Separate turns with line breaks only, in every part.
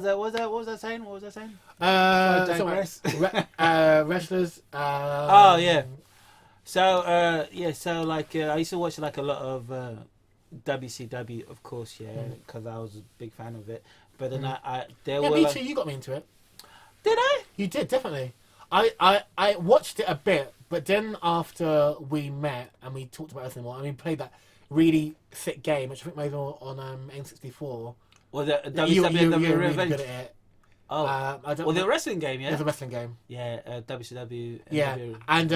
What was I saying? What was I saying?
Wrestlers.
Oh yeah. So so like I used to watch like a lot of WCW, of course, yeah, because I was a big fan of it. But then there were
me too. You got me into it.
Did I?
You did, definitely. I watched it a bit, but then after we met and we talked about everything more, and we played that really sick game, which I think maybe on N64.
Was it a
You
WCW
were really
Revenge?
good at it.
Oh,
I don't
well,
know.
the wrestling game,
It
yeah.
was a wrestling game.
Yeah, WCW.
Yeah, and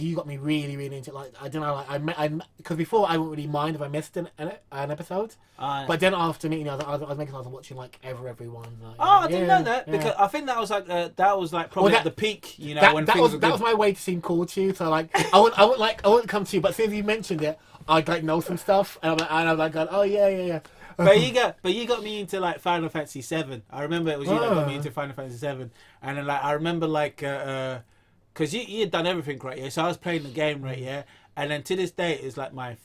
you got me really, really into it. Like I don't know, like I because before I wouldn't really mind if I missed an episode, but then after meeting you, I was making sure I was watching like everyone. Like,
I didn't know that because I think that was like probably at the peak, you know, when
that
things
was my way to seem cool to you. So like I wouldn't come to you, but as soon as you mentioned it, I'd like know some stuff, and I'm like, oh yeah.
But you got me into like Final Fantasy 7. I remember it was you that got me into Final Fantasy 7, and then like I remember like because you had done everything right, yeah. So I was playing the game right, yeah, and then to this day it's like my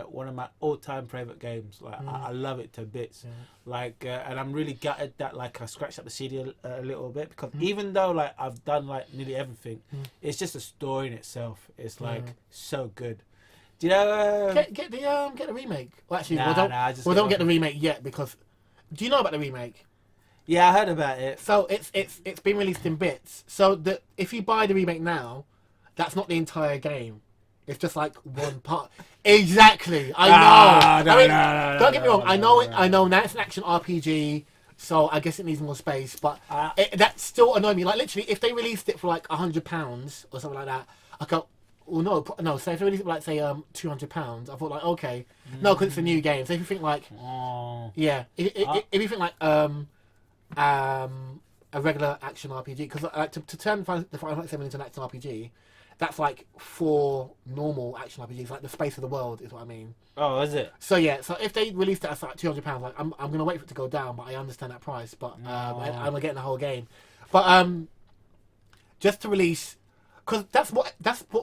one of my all-time favorite games. Like I love it to bits. Like and I'm really gutted that like I scratched up the CD a little bit because even though like I've done like nearly everything, it's just a story in itself. It's like so good. Do you know?
Get the remake. Well, actually, don't get the remake yet because. Do you know about the remake?
Yeah, I heard about it.
So it's been released in bits. So if you buy the remake now, that's not the entire game. It's just like one part. Exactly. I know. Don't get me wrong. I know now it's an action RPG. So I guess it needs more space, but that still annoyed me. Like literally, if they released it for like £100 or something like that, I go. Well, no. So if they released it for like say £200, I thought like okay, no, because it's a new game. So if you think like, if you think like a regular action RPG, because like to turn the Final Fantasy 7 into an action RPG, that's like 4 normal action RPGs, like the space of the world is what I mean.
Oh, is it?
So yeah, so if they released it at like £200, like I'm gonna wait for it to go down, but I understand that price, but I'm getting the whole game, but just to release. Because that's what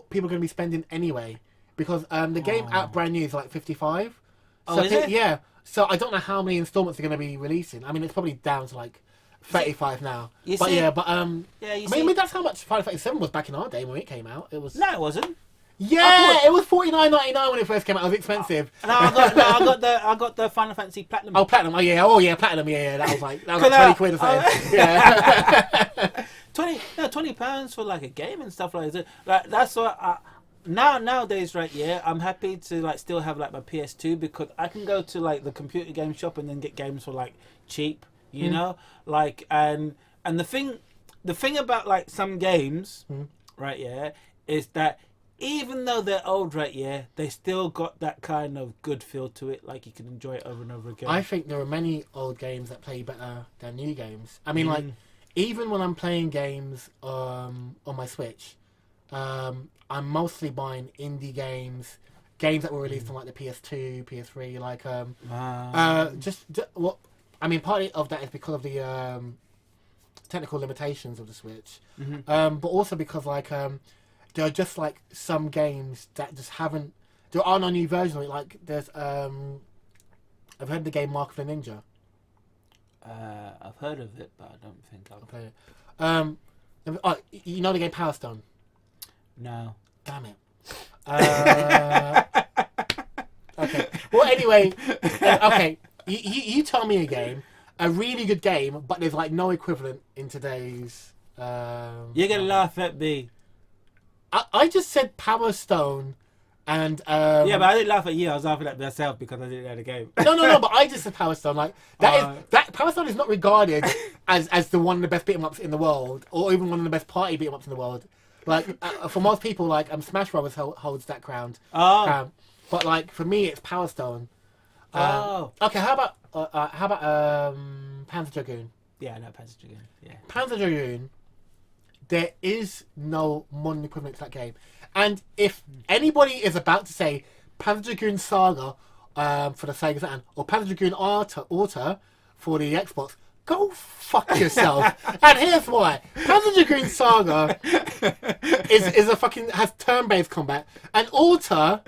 people are going to be spending anyway. Because the game out brand new is like 55.
So is it?
Yeah. So I don't know how many installments they're going to be releasing. I mean, it's probably down to like 35 now. I mean, that's how much Final Fantasy 7 was back in our day when it came out. It was.
No, it wasn't.
Yeah, it was $49.99 when it first came out. It was expensive.
I got the Final Fantasy Platinum.
Oh, Platinum. Oh yeah, Platinum. Yeah. That was like 20 quid or something. Yeah.
£20 for like a game and stuff like that. Like that's what nowadays, right? Yeah, I'm happy to like still have like my PS2 because I can go to like the computer game shop and then get games for like cheap, you know. Like and the thing about like some games, right? Yeah, is that even though they're old, right? Yeah, they still got that kind of good feel to it. Like you can enjoy it over and over again.
I think there are many old games that play better than new games. I mean, like. Even when I'm playing games on my Switch, I'm mostly buying indie games that were released on like the PS2, PS3. Like, I mean, part of that is because of the technical limitations of the Switch, but also because like there are just like some games that just haven't. There are no new versions of it. Like, there's I've heard the game Mark of the Ninja.
I've heard of it, but I don't think I'll play
it. You know the game Power Stone?
No.
Damn it. Okay. Well, anyway. Okay. You tell me a really good game, but there's like no equivalent in today's.
You're gonna laugh at me.
I just said Power Stone. And
yeah, but I didn't laugh at you. I was laughing at myself because I didn't know the game.
No. But I just said Power Stone. Like that Power Stone is not regarded as the one of the best beat 'em ups in the world, or even one of the best party beat 'em ups in the world. Like for most people, like Smash Brothers holds that crown. But like for me, it's Power Stone. Okay. How about Panzer Dragoon?
Yeah, I know Panzer Dragoon. Yeah.
Panzer Dragoon. There is no modern equivalent to that game. And if anybody is about to say Panzer Dragoon Saga for the Sega Saturn or Panzer Dragoon Auto for the Xbox, go fuck yourself. And here's why: Panzer Dragoon Saga is a fucking has turn-based combat, and Auto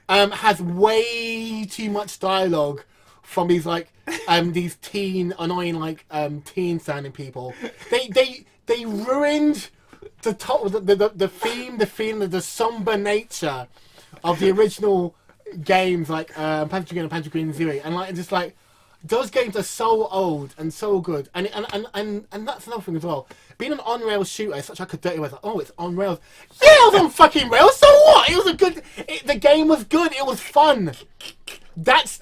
has way too much dialogue from these like these annoying like teen sounding people. They ruined the theme, the somber nature of the original games like Panzer Dragoon and Panzer Dragoon Zero, and like just like those games are so old and so good, and that's another thing as well. Being an on-rails shooter is such like a dirty way. Like, oh, it's on rails. Yeah, it was on fucking rails. So what? It was a good. The game was good. It was fun. That's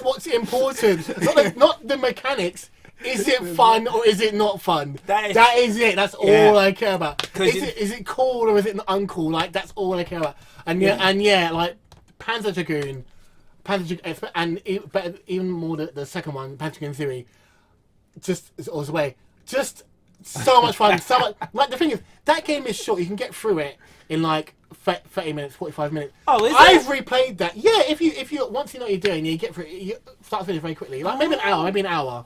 what's important. Not the mechanics. Is it fun or is it not fun? That is it. That's all I care about. Is it cool or is it uncool? Like that's all I care about. And like Panzer Dragoon, and even more the second one, Panzer Dragoon Theory, just is all the way. Just so much fun. So much. Like the thing is, that game is short. You can get through it in like 30 minutes, 45 minutes.
Oh, is it?
I've replayed that. Yeah, if you once you know what you're doing, you get through. You start finish very quickly. Like maybe an hour.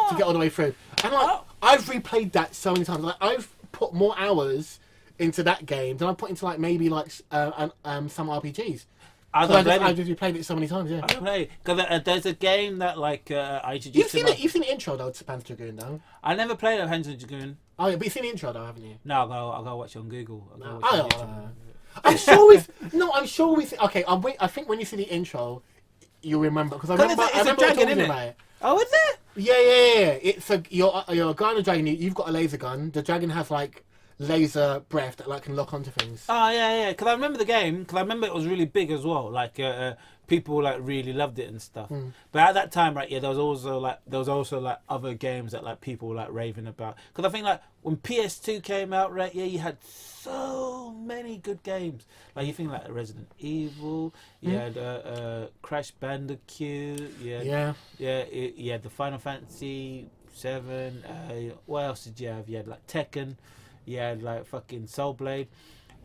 To get all the way through. And like I've replayed that so many times. Like I've put more hours into that game than I put into like maybe like some RPGs. I've just replayed it so many times. Yeah.
I play because there's a game that like I introduced.
You've seen the intro though to Panzer Dragoon though.
I never played Panzer Dragoon.
Oh, yeah, but you've seen the intro though, haven't you?
No, I'll go watch it on Google.
I'm sure we. Okay, I think when you see the intro, you'll remember because I remember.
It's a dragon, isn't it? Oh, is it?
Yeah. It's you're a guy on a dragon. You've got a laser gun. The dragon has like laser breath that like can lock onto things.
Oh yeah. Because I remember the game. Because I remember it was really big as well. Like people like really loved it and stuff. But at that time, right? Yeah, there was also like other games that like people were like raving about. Because I think like when PS2 came out, right? Yeah, you had so many good games. Like you think like Resident Evil, you had Crash Bandicoot, you had the Final Fantasy 7. What else did you have? You had like Tekken, you had like fucking Soul Blade.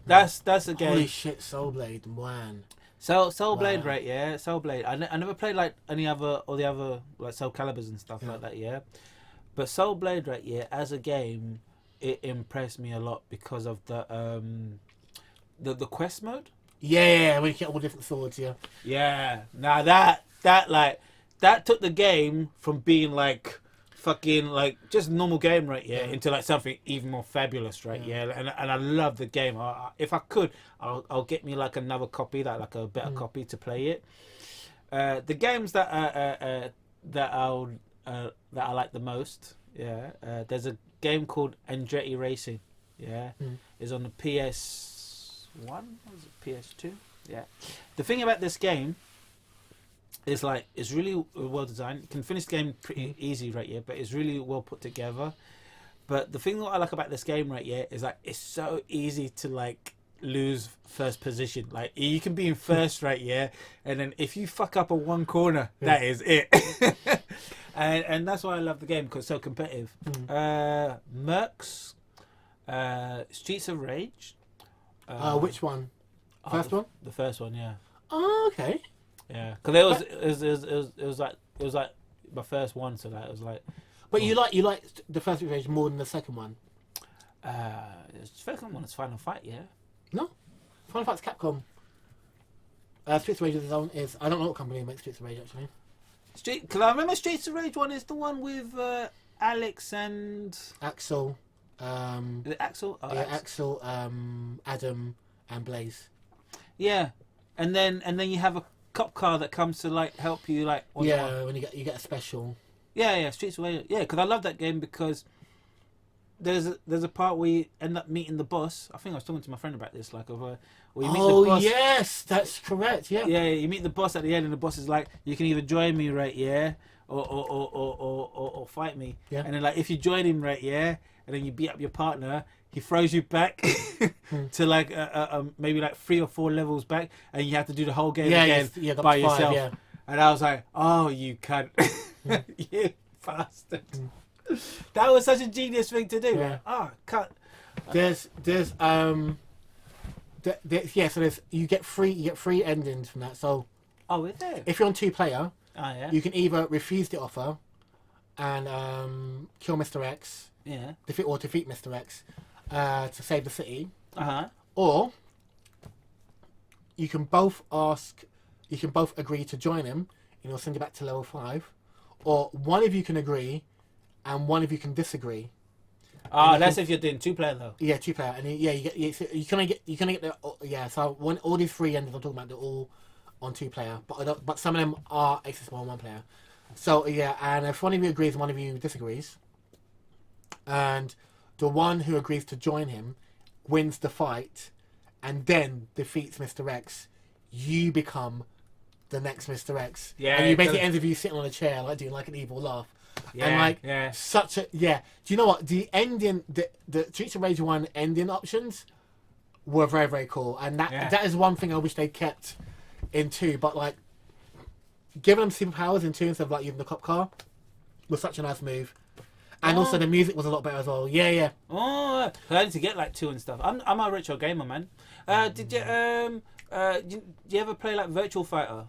That's a game.
Holy shit, Soul Blade, man.
Soul Blade, right? Yeah, Soul Blade. I never played like the other like Soul Caliburs and stuff like that. Yeah, but Soul Blade, right? Yeah, as a game, it impressed me a lot because of the quest mode.
Yeah, when you get all different swords.
Yeah. Now that took the game from being like fucking like just a normal game, right? Yeah, into like something even more fabulous, right? Yeah, and I love the game. If I could, I'll get me like another copy, like a better copy to play it. The games that I like the most, there's a game called Andretti Racing. Is on the PS1. Or is it PS2? Yeah. The thing about this game is like it's really well designed. You can finish the game pretty easy, right? Yeah, but it's really well put together. But the thing that I like about this game, right? Yeah, is like it's so easy to like lose first position. Like you can be in first, right? Yeah, and then if you fuck up on one corner, that is it. and that's why I love the game because it's so competitive. Mercs, Streets of Rage.
Which one? First one?
The first one, yeah.
Oh, okay.
Yeah, because it was like my first one, so that it was like.
But you like the first Rage more than the second one?
The second one is Final Fight, yeah.
No, Final Fight's Capcom. Streets of Rage is I don't know what company makes Streets of Rage actually.
Because I remember Streets of Rage one is the one with Alex and
Axel.
Is it Axel? Oh,
yeah, Axel, Adam, and Blaze.
Yeah, and then you have a cop car that comes to like help you like.
When you get a special.
Yeah, Streets of Rage. Yeah, because I love that game because there's a part where you end up meeting the boss. I think I was talking to my friend about this, like where you meet the boss.
Yes, that's correct. Yeah.
Yeah, you meet the boss at the end, and the boss is like, "You can either join me, right? Yeah, or fight me."
Yeah.
And then like if you join him, right? Yeah, and then you beat up your partner. He throws you back to like maybe like 3 or 4 levels back, and you have to do the whole game again by yourself. Yeah. And I was like, "Oh, you cunt, you bastard!" That was such a genius thing to do.
Yeah.
Oh, cut.
So you get 3 endings from that. So.
Oh, is it?
If you're on 2-player,
you
can either refuse the offer and kill Mr. X.
Yeah.
Defeat Mr. X to save the city.
Or
you can both agree to join him and he'll send you back to level 5, or one of you can agree, and one of you can disagree.
That's if you're doing 2-player though.
Yeah, 2-player, and you can only get the So when all these 3 endings I'm talking about, they're all on 2-player, but some of them are accessible on 1-player. So yeah, and if one of you agrees, one of you disagrees, and the one who agrees to join him wins the fight, and then defeats Mr. X, you become the next Mr. X.
Yeah,
and you basically ends with you sitting on a chair, like doing like an evil laugh. And such a Do you know what the ending? The Streets of Rage 1 ending options were very, very cool, and that is one thing I wish they kept in 2. But like giving them superpowers in 2 instead of like using the cop car was such a nice move, and also the music was a lot better as well. Yeah.
Oh, I need to get like 2 and stuff. I'm a retro gamer, man. Did you ever play like Virtual Fighter?